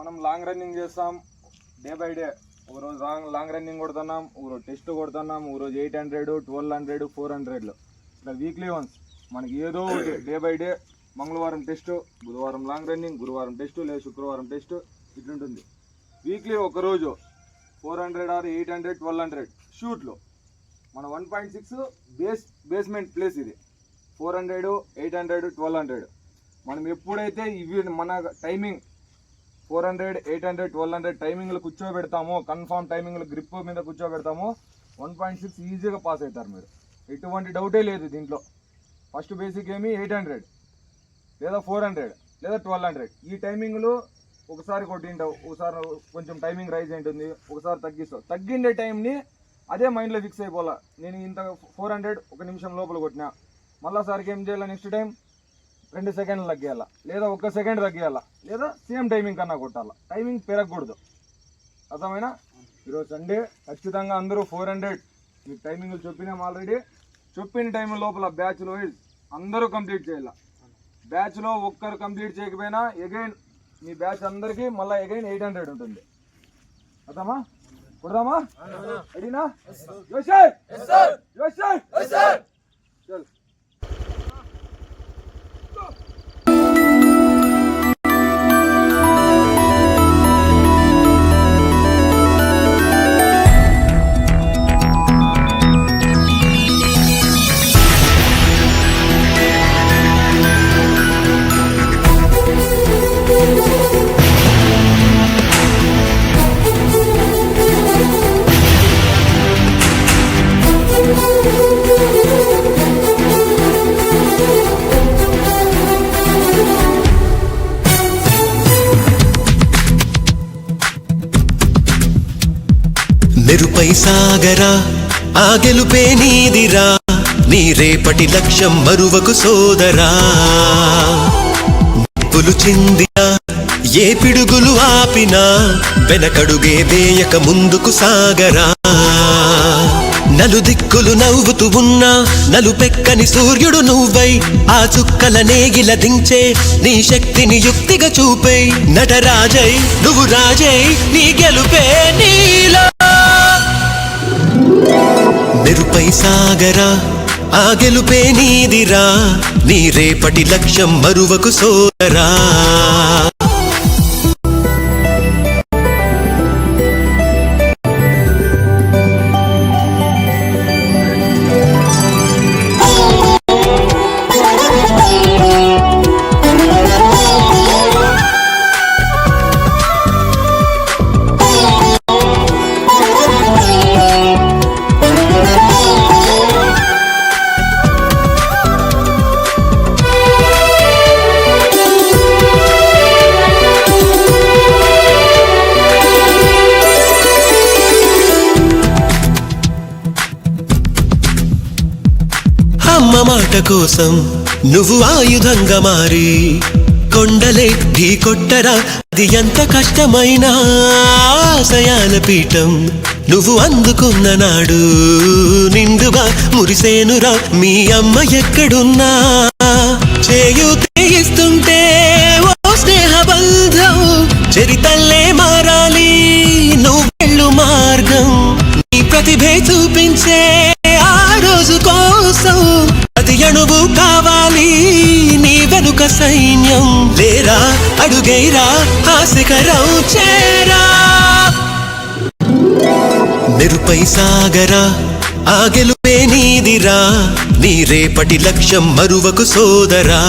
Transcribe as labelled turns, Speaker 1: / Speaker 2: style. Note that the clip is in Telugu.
Speaker 1: మనం లాంగ్ రన్నింగ్ చేస్తాం డే బై డే. ఒక రోజు లాంగ్ రన్నింగ్ కొడుతున్నాం, ఒక రోజు టెస్ట్ కొడుతున్నాం, ఒక రోజు 800, 1200, 400లో ఇట్లా వీక్లీ వన్స్ మనకి ఏదో ఒకటి డే బై డే. మంగళవారం టెస్ట్, బుధవారం లాంగ్ రన్నింగ్, గురువారం టెస్ట్ లేదా శుక్రవారం టెస్ట్ ఇట్లుంటుంది. వీక్లీ ఒకరోజు 400 or 800, 1200 షూట్లో మన 1.6 బేస్మెంట్ ప్లేస్ ఇది. 400, 800, 1200 మనం ఎప్పుడైతే ఇవి మన టైమింగ్ 400, 800, 1200 టైమింగ్లు కూర్చోబెడతామో, కన్ఫామ్ టైమింగ్లు గ్రిప్ మీద కూర్చోబెడతామో 1.6 ఈజీగా పాస్ అవుతారు మీరు. ఎటువంటి డౌటే లేదు దీంట్లో. ఫస్ట్ బేసిక్ ఏమి 800 లేదా 400 లేదా 1200 ఈ టైమింగ్లు ఒకసారి కొట్టింటావు, ఒకసారి కొంచెం టైమింగ్ రైజ్ ఉంటుంది, ఒకసారి తగ్గిస్తావు. తగ్గిండే టైంని అదే మైండ్లో ఫిక్స్ అయిపోవాలా. నేను ఇంత 400 1 నిమిషం లోపల కొట్టినా, మళ్ళీ సారికి ఏం చేయాలా, నెక్స్ట్ టైం 2 సెకండ్లు తగ్గియాలా లేదా 1 సెకండ్ తగ్గియాలా లేదా సేమ్ టైమింగ్ కన్నా కొట్టాలా. టైమింగ్ పెరగకూడదు. అర్థమైనా? ఈరోజు సండే ఖచ్చితంగా అందరూ 400 మీకు టైమింగ్లు చెప్పినాం ఆల్రెడీ. చెప్పిన టైం లోపల బ్యాచ్లో అందరూ కంప్లీట్ చేయాలి. బ్యాచ్లో ఒక్కరు కంప్లీట్ చేయకపోయినా అగైన్ మీ బ్యాచ్ అందరికీ మళ్ళీ అగైన్ 800 ఉంటుంది. అర్థమా? కొడదామా? రెడీనా? చల్.
Speaker 2: మెరుపై సాగరా ఆ గెలుపే నీదిరా, నీ రేపటి లక్ష్యం మరువకు సోదరా. నిప్పులు చిందినా ఏ పిడుగులు ఆపినా వెనకడుగే వేయక ముందుకు సాగరా. నలుదిక్కులు నవ్వుతూ ఉన్నా నలుపెక్కని సూర్యుడు నువ్వై, ఆ చుక్కల నేగిల దించే నీ శక్తిని యుక్తిగా చూపై. నటరాజై నువ్వు రాజై నీ గెలుపే నీలో. మెరుపై సాగరా ఆ గెలుపే నీదిరా, నీ రేపటి లక్ష్యం మరువకు సోదరా. అమ్మ మాట కోసం నువ్వు ఆయుధంగా మారి కొండలే ఢీ కొట్టరా, అది ఎంత కష్టమైనా. ఆశయాల పీఠం నువ్వు అందుకున్న నాడు నిండుగా మురిసేనురా మీ అమ్మ ఎక్కడున్నా. చేయూతే ఇస్తుంటే ఓ స్నేహ బంధం చరితల్లే మారాలి నువ్వెళ్ళు మార్గం. నీ ప్రతిభే చూపించే ఆ రోజు కోసం ప్రతి అణువు కావాలి నీ వెనుక సైన్యం. లేరా అడుగైరా ఆ శిఖరం చేరా. మెరుపై సాగరా ఆ గెలుపే నీదిరా, నీ రేపటి లక్ష్యం మరువకు సోదరా.